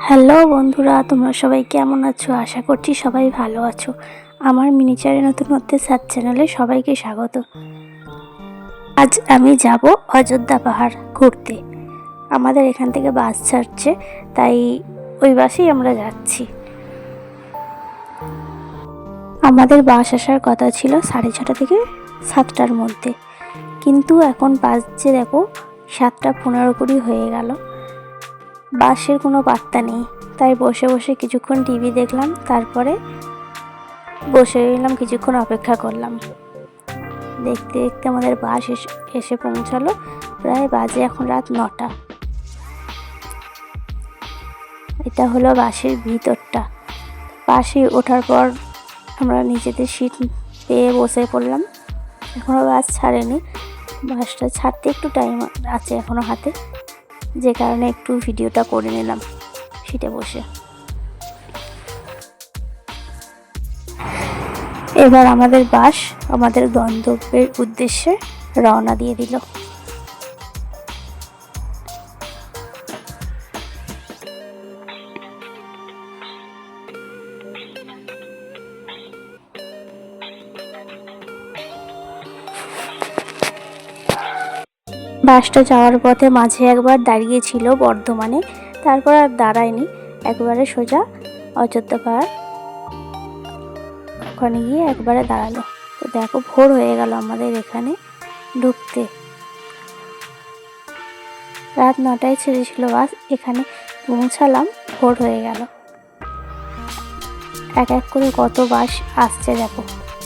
Hello বন্ধুরা, তোমরা সবাই কেমন আছো? আশা করছি সবাই ভালো আছো। আমার মিনিচারে নতুনত্বের সাত চ্যানেলে সবাইকে স্বাগত। আজ আমি যাব অযোধ্যা পাহাড় ঘুরতে। আমাদের এখান থেকে বাস ছাড়ছে, তাই ওই বাসেই আমরা যাচ্ছি। আমাদের বাস আসার কথা ছিল 6:30 থেকে 7টার মধ্যে, কিন্তু এখন বাজছে দেখো 7:15 হয়ে গেল। বাসের কোনো পাত্তা নেই, তাই বসে বসে কিছুক্ষণ টিভি দেখলাম, তারপরে বসে রইলাম, কিছুক্ষণ অপেক্ষা করলাম। দেখতে দেখতে আমাদের বাস এসে পৌঁছালো। প্রায় বাজে এখন রাত 9টা। এটা হলো বাসের ভিতরটা। বাসে ওঠার পর আমরা নিজেদের সিট পেয়ে বসে পড়লাম। এখনও বাস ছাড়েনি, বাসটা ছাড়তে একটু টাইম আছে এখনও হাতে, যে কারণে একটু ভিডিওটা করে নিলাম সিটে বসে। এবার আমাদের বাস আমাদের গন্তব্যের উদ্দেশ্যে রওনা দিয়ে দিল। বাসটা যাওয়ার পথে মাঝে একবার দাঁড়িয়েছিল বর্ধমানে, তারপর আর দাঁড়ায়নি, একবারে সোজা অযোধ্যা পাহাড় ওখানে গিয়ে একবারে দাঁড়ালো। তো দেখো, ভোর হয়ে গেল আমাদের এখানে ঢুকতে। রাত 9টায় ছেড়েছিল বাস, এখানে পৌঁছালাম ভোর হয়ে গেল। এক এক করে কত বাস আসছে দেখো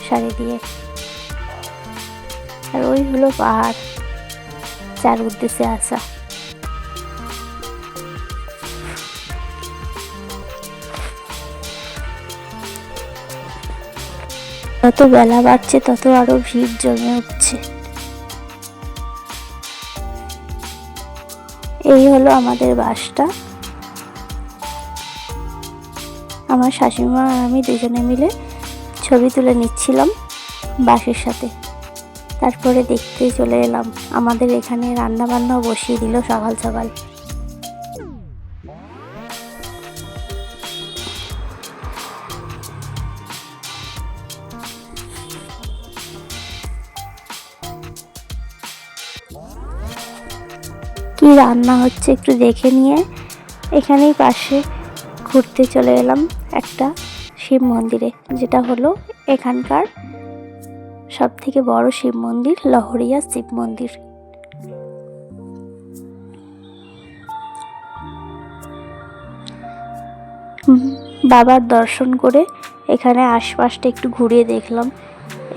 সারি দিয়ে। আর ওই হলো পাহাড়, যার উদ্দেশ্যে আসা। যত বেলা বাড়ছে তত আরো ভিড় জমে উঠছে। এই হলো আমাদের বাসটা। আমার শাশুড়িমা আর আমি দুজনে মিলে ছবি তুলে নিচ্ছিলাম বাসের সাথে। তারপরে দেখতে চলে এলাম, আমাদের এখানে রান্না বান্নাও বসিয়ে দিল সকাল সকাল। কি রান্না হচ্ছে একটু দেখে নিয়ে এখানেই পাশে ঘুরতে চলে এলাম একটা শিব মন্দিরে, যেটা হলো এখানকার সব থেকে বড় শিব মন্দির, লহরিয়া শিব মন্দির। বাবার দর্শন করে এখানে আশপাশটা একটু ঘুরিয়ে দেখলাম।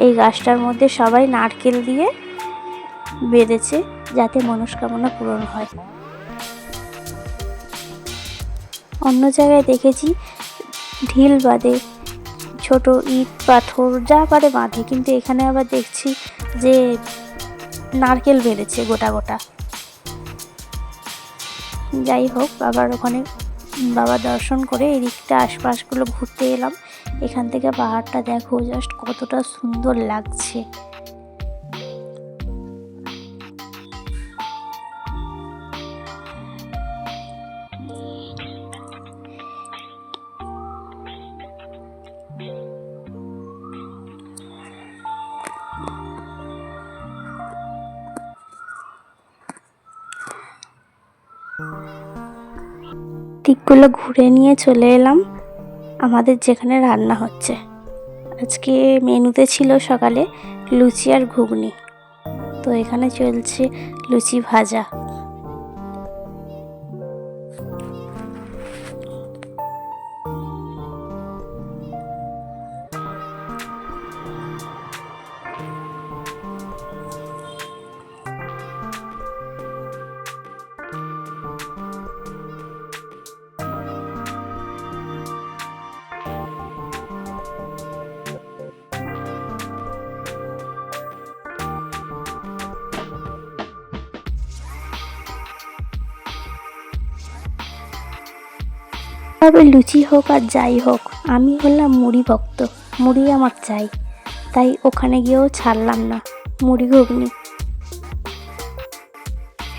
এই গাছটার মধ্যে সবাই নারকেল দিয়ে বেঁধেছে যাতে মনস্কামনা পূরণ হয়। অন্য জায়গায় দেখেছি ঢিল বাঁধে, ছোট ইট পাথর যা পারে বাঁধে, কিন্তু এখানে আবার দেখছি যে নারকেল বেঁধেছে গোটা গোটা। যাই হোক, বাবার দর্শন করে এদিকটা আশপাশগুলো ঘুরতে এলাম। এখান থেকে পাহাড়টা দেখো জাস্ট কতটা সুন্দর লাগছে। দিকগুলো ঘুরে নিয়ে চলে এলাম আমাদের যেখানে রান্না হচ্ছে। আজকে মেনুতে ছিল সকালে লুচি আর ঘুগনি, তো এখানে চলছে লুচি ভাজা। তবে লুচি হোক আর যাই হোক, আমি হলাম মুড়ি ভক্ত, মুড়ি আমার চাই, তাই ওখানে গিয়েও ছাড়লাম না মুড়ি ঘুগনি।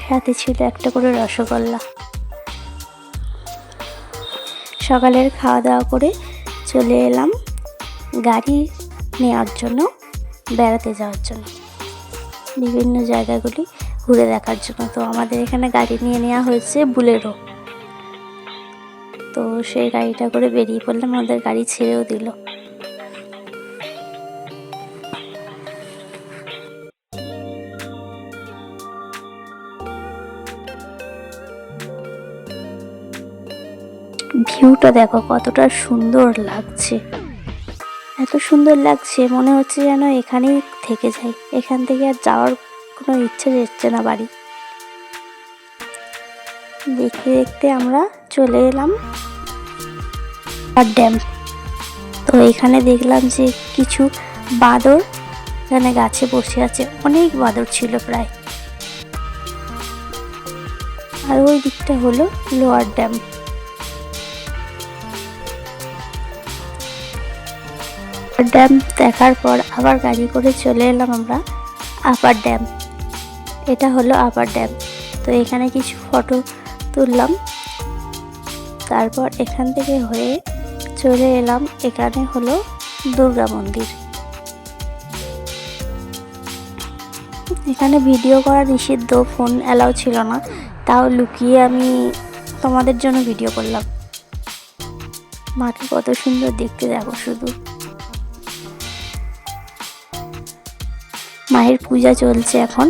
সাথে ছিল একটা করে রসগোল্লা। সকালের খাওয়া দাওয়া করে চলে এলাম গাড়ি নেওয়ার জন্য, বেড়াতে যাওয়ার জন্য, বিভিন্ন জায়গাগুলি ঘুরে দেখার জন্য। তো আমাদের এখানে গাড়ি নিয়ে নেওয়া হয়েছে বুলেরো। তো সেই গাড়িটা করে বেরিয়ে পড়লাম, আমাদের গাড়ি ছেড়েও দিল। ভিউটা দেখো কতটা সুন্দর লাগছে, এত সুন্দর লাগছে মনে হচ্ছে যেন এখানেই থেকে যাই, এখান থেকে আর যাওয়ার কোনো ইচ্ছে যাচ্ছে না বাড়ি। দেখতে দেখতে আমরা চলে এলাম ড্যাম। তো এখানে দেখলাম যে কিছু বাঁদর এখানে গাছে বসে আছে, অনেক বাঁদর ছিল প্রায়। আর ওই দিকটা হলো লোয়ার ড্যাম। ড্যাম দেখার পর আবার গাড়ি করে চলে এলাম আমরা আপার ড্যাম। এটা হলো আপার ড্যাম। তো এখানে কিছু ফটো তুললাম, তারপর এখান থেকে হয়ে চলে এলাম, এখানে হলো দুর্গা মন্দির। এখানে ভিডিও করা নিষিদ্ধ, ফোন অ্যালাউ ছিল না, তাও লুকিয়ে আমি তোমাদের জন্য ভিডিও করলাম। মাকে কত সুন্দর দেখতে দেখো শুধু। মায়ের পূজা চলছে এখন,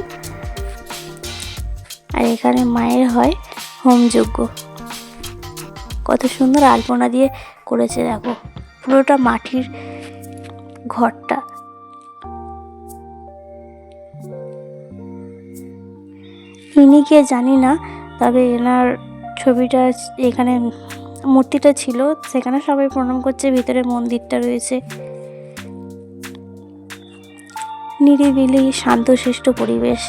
আর এখানে মায়ের হয় হোমযজ্ঞ। কত সুন্দর আলপনা দিয়ে করেছে দেখো, পুরোটা মাটির ঘরটা। ইনি কে জানি না, তবে এনার ছবিটা এখানে, মূর্তিটা ছিল সেখানে সবাই প্রণাম করছে। ভিতরে মন্দিরটা রয়েছে, নিরিবিলি শান্তশিষ্ট পরিবেশ,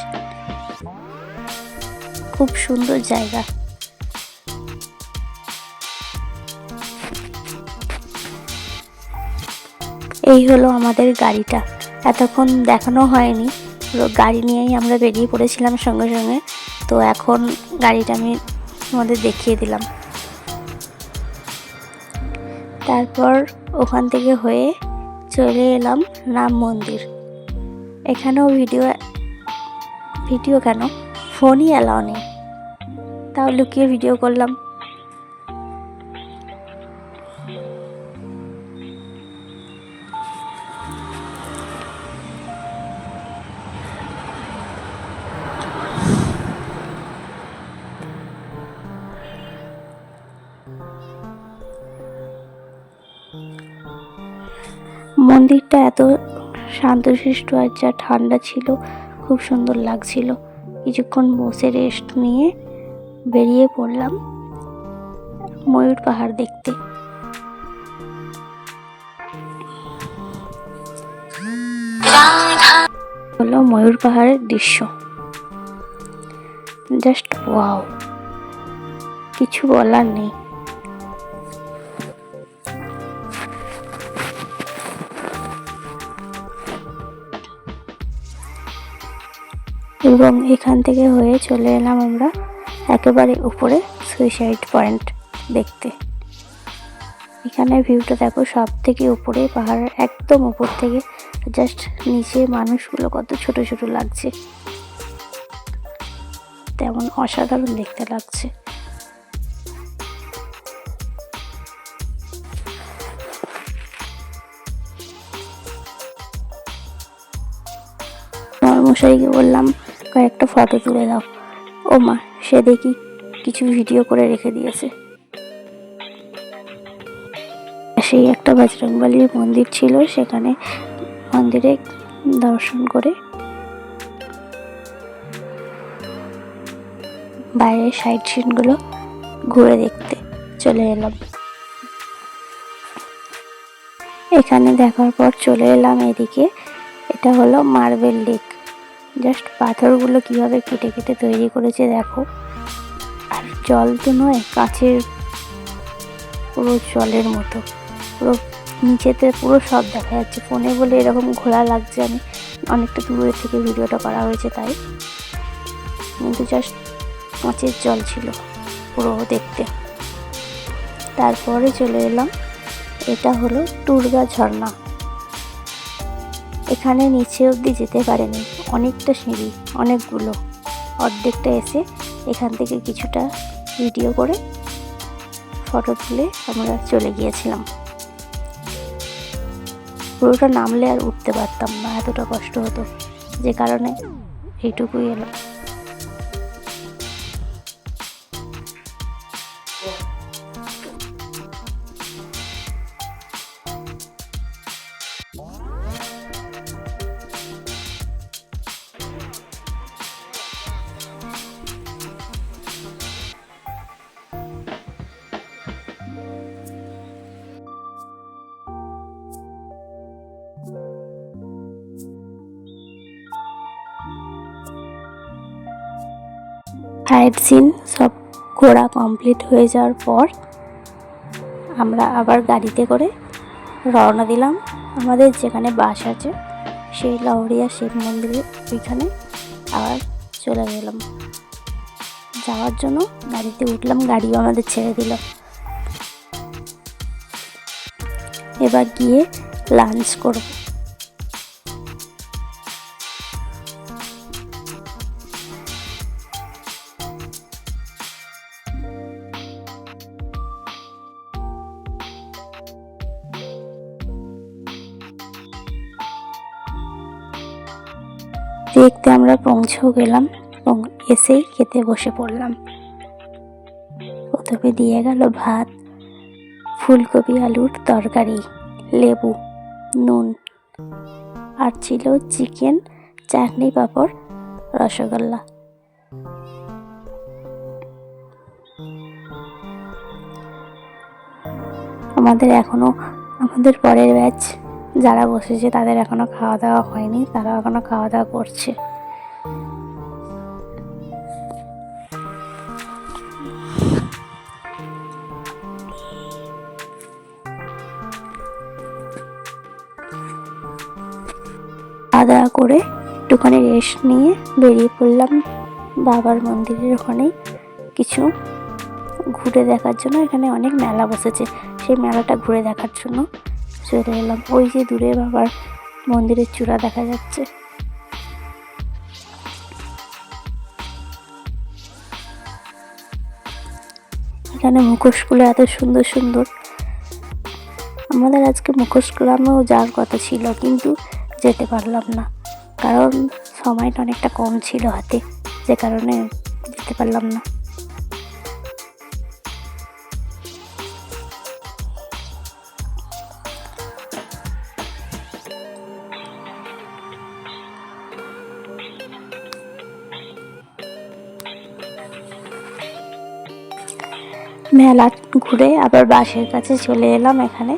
খুব সুন্দর জায়গা। এই হলো আমাদের গাড়িটা, এতক্ষণ দেখানো হয়নি, গাড়ি নিয়েই আমরা বেরিয়ে পড়েছিলাম সঙ্গে সঙ্গে। তো এখন গাড়িটা আমি তোমাদের দেখিয়ে দিলাম। তারপর ওখান থেকে হয়ে চলে এলাম রাম মন্দির। এখানেও ভিডিও কেন, ফোনই অ্যালাউ নেই, তাও লুকিয়ে ভিডিও করলাম। মন্দিরটা এত শান্তশিষ্ট আর যা ঠান্ডা ছিল, খুব সুন্দর লাগছিল। কিছুক্ষণ বসে রেস্ট নিয়ে বেরিয়ে পড়লাম ময়ূর পাহাড় দেখতে। হলো ময়ূর পাহাড়ের দৃশ্য, জাস্ট ওয়াও, কিছু বলার নেই। এবং এখান থেকে হয়ে চলে এলাম আমরা একেবারে উপরে সুইসাইড পয়েন্ট দেখতে। এখানে ভিউটা দেখো, সব থেকে উপরে, পাহাড়ের একদম উপর থেকে জাস্ট নিচে মানুষগুলো কত ছোট ছোট লাগছে, তেমন অসাধারণ দেখতে লাগছে। মশাইকে বললাম কয়েকটা ফটো তুলে দাও, ও মা সে দেখি কিছু ভিডিও করে রেখে দিয়েছে। সেই একটা বজরংবলীর মন্দির ছিল, সেখানে মন্দিরে দর্শন করে বাইরের সাইড সিনগুলো ঘুরে দেখতে চলে এলাম। এখানে দেখার পর চলে এলাম এদিকে, এটা হলো মার্বেল লেক। জাস্ট পাথরগুলো কিভাবে কেটে কেটে তৈরি করেছে দেখো, আর জল তো নয়, কাঁচের পুরো জলের মতো, পুরো নিচেতে পুরো সব দেখা যাচ্ছে। ফোনে বলে এরকম ঘোলা লাগছে, আমি অনেকটা দূরে থেকে ভিডিওটা করা হয়েছে তাই, কিন্তু জাস্ট কাঁচের জল ছিল পুরো দেখতে। তারপরে চলে এলাম, এটা হলো টুরগা ঝর্ণা। এখানে নিচে অবধি যেতে পারেনি, অনেকটা সিঁড়ি, অনেকগুলো। অর্ধেকটা এসে এখান থেকে কিছুটা ভিডিও করে ফটো তুলে আমরা চলে গিয়েছিলাম। পুরোটা নামলে আর উঠতে পারতাম না, এতটা কষ্ট হতো, যে কারণে এইটুকুই এলাম। সাইট সিন সব ঘোরা কমপ্লিট হয়ে যাওয়ার পর আমরা আবার গাড়িতে করে রওনা দিলাম আমাদের যেখানে বাস আছে, সেই লাউরিয়া শিব মন্দিরের ওইখানে আবার চলে গেলাম। যাওয়ার জন্য গাড়িতে উঠলাম, গাড়িও আমাদের ছেড়ে দিল। এবার গিয়ে লাঞ্চ করব। দেখতে আমরা পৌঁছেও গেলাম এবং এসেই খেতে বসে পড়লাম। প্রথমে দিয়ে গেল ভাত, ফুলকপি আলুর তরকারি, লেবু, নুন, আর ছিল চিকেন, চাটনি, পাঁপড়, রসগোল্লা। আমাদের পরের ব্যাচ যারা বসেছে তাদের এখনো খাওয়া দাওয়া হয়নি, তারা এখনো খাওয়া দাওয়া করছে। খাওয়া দাওয়া করে একটুখানি রেস্ট নিয়ে বেরিয়ে পড়লাম বাবার মন্দিরের ওখানে কিছু ঘুরে দেখার জন্য। এখানে অনেক মেলা বসেছে, সেই মেলাটা ঘুরে দেখার জন্য চলে এলাম। ওই যে দূরে বাবার মন্দিরের চূড়া দেখা যাচ্ছে। এখানে মুখোশগুলো এত সুন্দর সুন্দর। আমাদের আজকে মুখোশগ্রামেও যাওয়ার কথা ছিল, কিন্তু যেতে পারলাম না, কারণ সময়টা অনেকটা কম ছিল হাতে, যে কারণে যেতে পারলাম না। মেলা ঘুরে আবার বাসের কাছে চলে এলাম। এখানে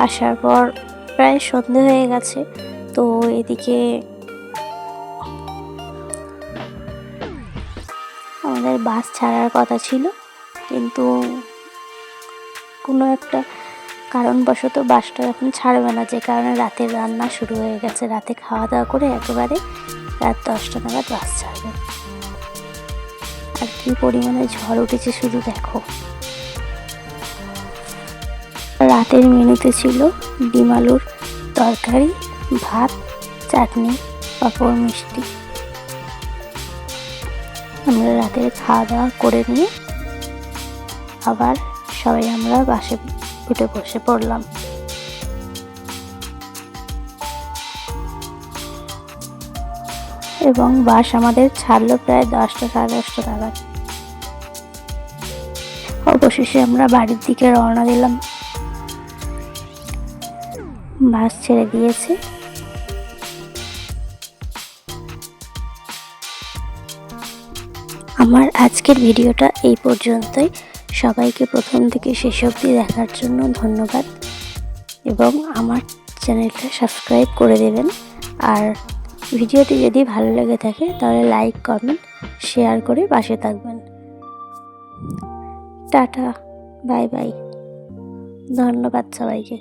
আসার পর প্রায় সন্ধে হয়ে গেছে, তো এদিকে আমাদের বাস ছাড়ার কথা ছিল, কিন্তু কোনো একটা কারণবশত বাসটা এখন ছাড়বে না, যে কারণে রাতের রান্না শুরু হয়ে গেছে। রাতে খাওয়া দাওয়া করে একেবারে রাত 10টা নাগাদ বাস ছাড়বে। আর কি পরিমাণে ঝড় উঠেছে শুধু দেখো। রাতের মেনুতে ছিল ডিম আলুর তরকারি, ভাত, চাটনি, পাঁপড়, মিষ্টি। আমরা রাতের খাওয়া দাওয়া করে নিয়ে আবার সবাই আমরা বাসে উঠে বসে পড়লাম। এবং বাস আমাদের ছাড়লো প্রায় 10টা সাড়ে 10টা নাগাদ। অবশেষে আমরা বাড়ির দিকে রওনা দিলাম। বাস ছেড়ে দিয়েছে। আমার আজকের ভিডিওটা এই পর্যন্তই। সবাইকে প্রথম থেকে শেষ অবধি দেখার জন্য ধন্যবাদ, এবং আমার চ্যানেলটা সাবস্ক্রাইব করে দেবেন। আর ভিডিওটি যদি ভালো লেগে থাকে তাহলে লাইক, কমেন্ট, শেয়ার করে পাশে থাকবেন। টাটা, বাই বাই, ধন্যবাদ সবাইকে।